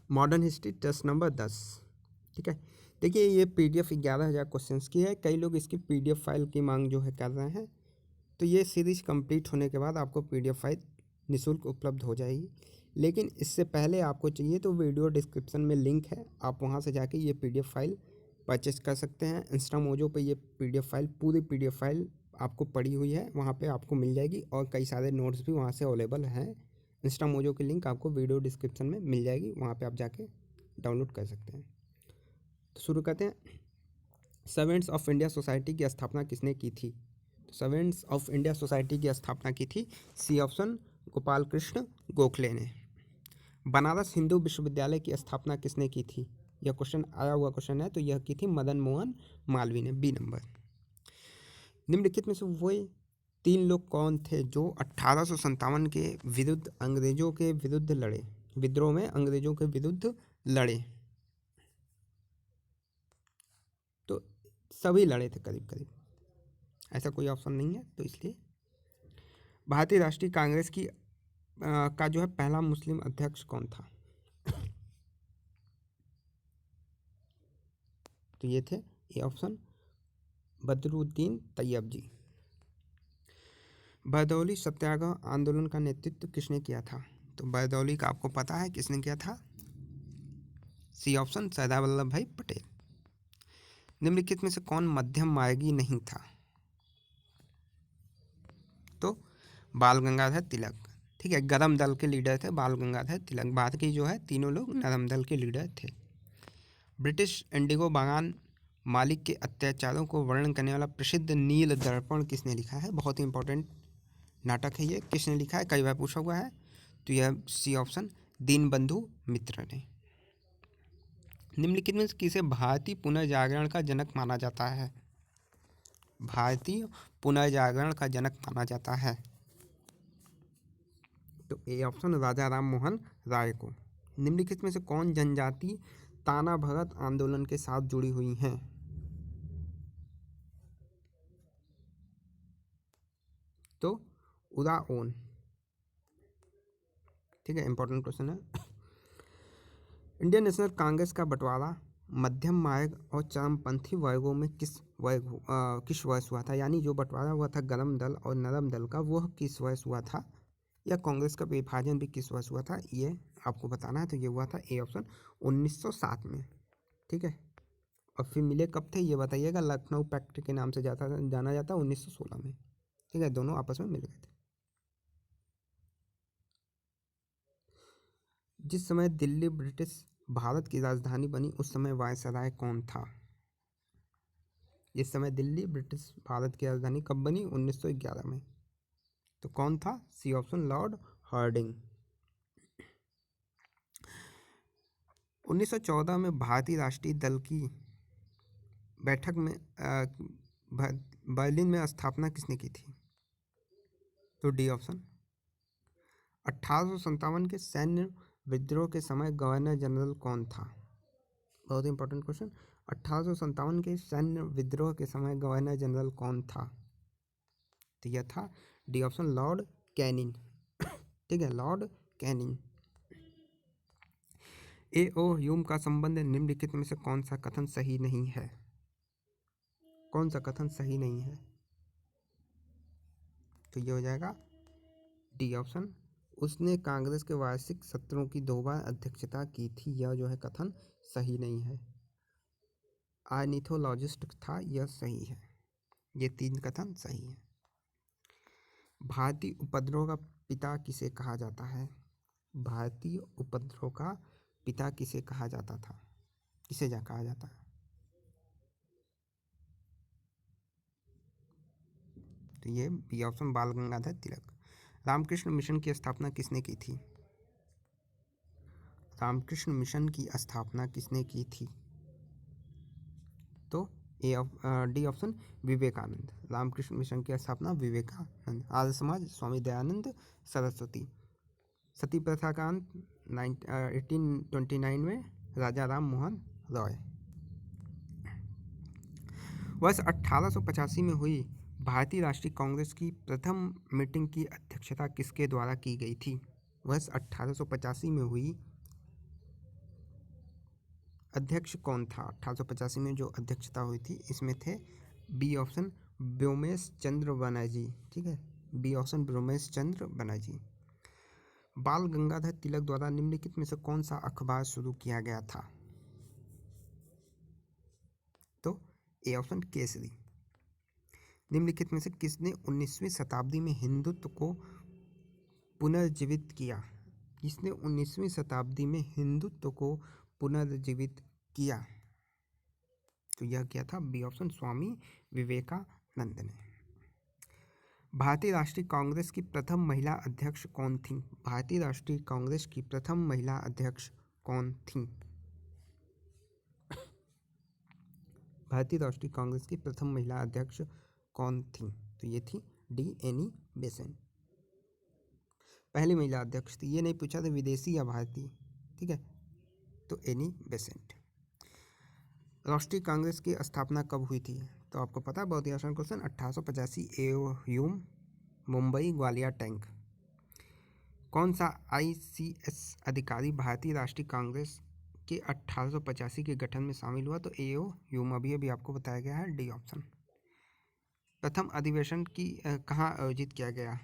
Modern history test number 10। ठीक है, देखिए ये PDF 11,000 क्वेश्चंस की है। कई लोग इसकी PDF फाइल की मांग जो है कर रहे हैं, तो ये सीरीज कंप्लीट होने के बाद आपको PDF फाइल निःशुल्क उपलब्ध हो जाएगी। लेकिन इससे पहले आपको चाहिए तो वीडियो डिस्क्रिप्शन में लिंक है, आप वहां से जाके ये PDF फाइल परचेस कर सकते हैं। इंस्टामोजो पे ये PDF फाइल, पूरी PDF फाइल आपको पड़ी हुई है, वहाँ पे आपको मिल जाएगी और कई सारे नोट्स भी वहाँ से अवेलेबल हैं। इंस्टामोजो की लिंक आपको वीडियो डिस्क्रिप्शन में मिल जाएगी, वहाँ पे आप जाके डाउनलोड कर सकते हैं। तो शुरू करते हैं। सर्वेंट्स ऑफ इंडिया सोसाइटी की स्थापना किसने की थी? तो सर्वेंट्स ऑफ इंडिया सोसाइटी की स्थापना की थी सी ऑप्शन गोपाल कृष्ण गोखले ने। बनारस हिंदू विश्वविद्यालय की स्थापना किसने की थी? यह क्वेश्चन आया हुआ क्वेश्चन है, तो यह की थी मदन मोहन मालवीय ने, बी नंबर। निम्नलिखित में से वो 3 लोग कौन थे जो 1857 के विरुद्ध अंग्रेजों के विरुद्ध लड़े, विद्रोह में अंग्रेजों के विरुद्ध लड़े? तो सभी लड़े थे करीब करीब, ऐसा कोई ऑप्शन नहीं है, तो इसलिए भारतीय राष्ट्रीय कांग्रेस की का जो है पहला मुस्लिम अध्यक्ष कौन था? तो ये थे ए ऑप्शन बदरुद्दीन तैयब जी। बरदौली सत्याग्रह आंदोलन का नेतृत्व किसने किया था? तो बरदौली का आपको पता है किसने किया था? सी ऑप्शन सरदार वल्लभ भाई पटेल। निम्नलिखित में से कौन मध्यम मार्गी नहीं था? तो बाल गंगाधर तिलक। ठीक है, गरम दल के लीडर थे बाल गंगाधर तिलक। बाद के जो है तीनों लोग नरम दल के लीडर थे। ब्रिटिश इंडिगो बागान मालिक के अत्याचारों को वर्णन करने वाला प्रसिद्ध नील दर्पण किसने लिखा है? बहुत ही इंपॉर्टेंट नाटक है ये। किसने लिखा है, कई बार पूछा हुआ है, तो यह सी ऑप्शन दीनबंधु मित्र ने। निम्नलिखित में किसे भारतीय पुनर्जागरण का जनक माना जाता है? भारतीय पुनर्जागरण का जनक माना जाता है, तो ए ऑप्शन राजा राम मोहन राय को। निम्नलिखित में से कौन जनजाति ताना भगत आंदोलन के साथ जुड़ी हुई हैं? तो उराओन। ठीक है, इंपॉर्टेंट क्वेश्चन है। इंडियन नेशनल कांग्रेस का बंटवारा मध्यम मार्ग और चरमपंथी वर्गों में किस वर्ष हुआ था? यानी जो बंटवारा हुआ था गरम दल और नरम दल का, वह किस वर्ष हुआ था? या कांग्रेस का विभाजन भी किस वर्ष हुआ था, ये आपको बताना है। तो ये हुआ था ए ऑप्शन 1907 में। ठीक है, और फिर मिले कब थे ये बताइएगा। लखनऊ पैक्ट के नाम से जाना जाता 1916 में। ठीक है, दोनों आपस में मिल गए थे। जिस समय दिल्ली ब्रिटिश भारत की राजधानी बनी उस समय वायसराय कौन था? इस समय दिल्ली ब्रिटिश भारत की राजधानी कब बनी? 1911 में। तो कौन था? C option Lord Hardinge. 1914 में भारतीय राष्ट्रीय दल की बैठक में बर्लिन में स्थापना किसने की थी? तो डी ऑप्शन। 1857 के सैन्य विद्रोह के समय गवर्नर जनरल कौन था? बहुत इंपॉर्टेंट क्वेश्चन। 1857 के सैन्य विद्रोह के समय गवर्नर जनरल कौन था? तो यह था डी ऑप्शन लॉर्ड कैनिंग। ठीक है, लॉर्ड कैनिंग। ए ओ ह्यूम का संबंध निम्नलिखित में से कौन सा कथन सही नहीं है? कौन सा कथन सही नहीं है? तो ये हो जाएगा डी ऑप्शन। उसने कांग्रेस के वार्षिक सत्रों की 2 बार अध्यक्षता की थी, यह जो है कथन सही नहीं है। आर्निथोलॉजिस्ट था, यह सही है। ये 3 कथन सही है। भारतीय उपद्रव का पिता किसे कहा जाता है? भारतीय उपद्रव का पिता किसे कहा जाता था? किसे कहा जाता है? तो ये बी ऑप्शन बाल गंगाधर तिलक। रामकृष्ण मिशन की स्थापना किसने की थी? रामकृष्ण मिशन की स्थापना किसने की थी? तो D option Vivekananda. Ramakrishna Mission की स्थापना विवेकानंद। आर्य समाज स्वामी दयानंद सरस्वती। सती प्रथा का अंत 1829 में राजा राम मोहन रॉय। वर्ष 1885 में हुई भारतीय राष्ट्रीय कांग्रेस की प्रथम मीटिंग की अध्यक्षता किसके द्वारा की गई थी? वर्ष 1885 में हुई अध्यक्ष कौन था? 1885 में जो अध्यक्षता हुई थी इसमें थे बी ऑप्शन व्योमेश चंद्र बनर्जी। ठीक है, बी ऑप्शन व्योमेश चंद्र बनर्जी। बाल गंगाधर तिलक द्वारा निम्नलिखित में से कौन सा अखबार शुरू किया गया था? तो ए ऑप्शन केसरी। निम्नलिखित में से किसने 19वीं शताब्दी में हिंदुत्व को पुनर्जीवित किया? किसने 19वीं शताब्दी में हिंदुत्व को पुनर्जीवित किया? तो यह क्या था? बी ऑप्शन स्वामी विवेकानंद ने। भारतीय राष्ट्रीय कांग्रेस की प्रथम महिला अध्यक्ष कौन थी? भारतीय राष्ट्रीय कांग्रेस की प्रथम महिला अध्यक्ष कौन थी? भारतीय राष्ट्रीय कांग्रेस की प्रथम महिला अध्यक्ष कौन थी? तो ये थी डी एनी बेसेंट। पहली महिला अध्यक्ष थी, ये नहीं पूछा था विदेशी या भारतीय। ठीक है, तो एनी बेसेंट। राष्ट्रीय कांग्रेस की स्थापना कब हुई थी? तो आपको पता है, बहुत ही आसान क्वेश्चन, 1885 एओ मुंबई ग्वालियर टैंक। कौन सा आईसीएस अधिकारी भारतीय राष्ट्रीय कांग्रेस के 1885 के गठन में शामिल हुआ? तो एओ ह्यूम, अभी आपको बताया गया है, डी ऑप्शन। प्रथम अधिवेशन कहाँ आयोजित किया गया?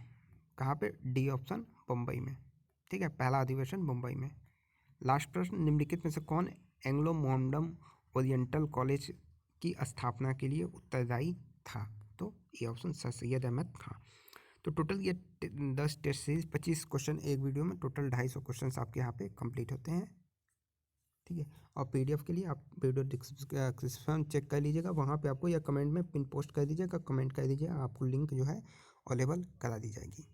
कहाँ पे? डी ऑप्शन, मुंबई में। ठीक है, पहला अधिवेशन मुंबई में। लास्ट प्रश्न, निम्नलिखित में से कौन एंग्लो मोहम्मडन ओरिएंटल कॉलेज की स्थापना के लिए उत्तरदायी था? तो ये ऑप्शन सर सैयद अहमद खां। तो टोटल ये 10 टेस्ट सीरीज 25 क्वेश्चन एक वीडियो में, टोटल 250 क्वेश्चन आपके यहाँ पे कंप्लीट होते हैं। ठीक है, और पीडीएफ के लिए आप वीडियो डिस्क्रिप्शन चेक कर लीजिएगा, वहाँ पे आपको या कमेंट में पिन पोस्ट कर दीजिएगा, कमेंट कर दीजिएगा, आपको लिंक जो है अवेलेबल करा दी जाएगी।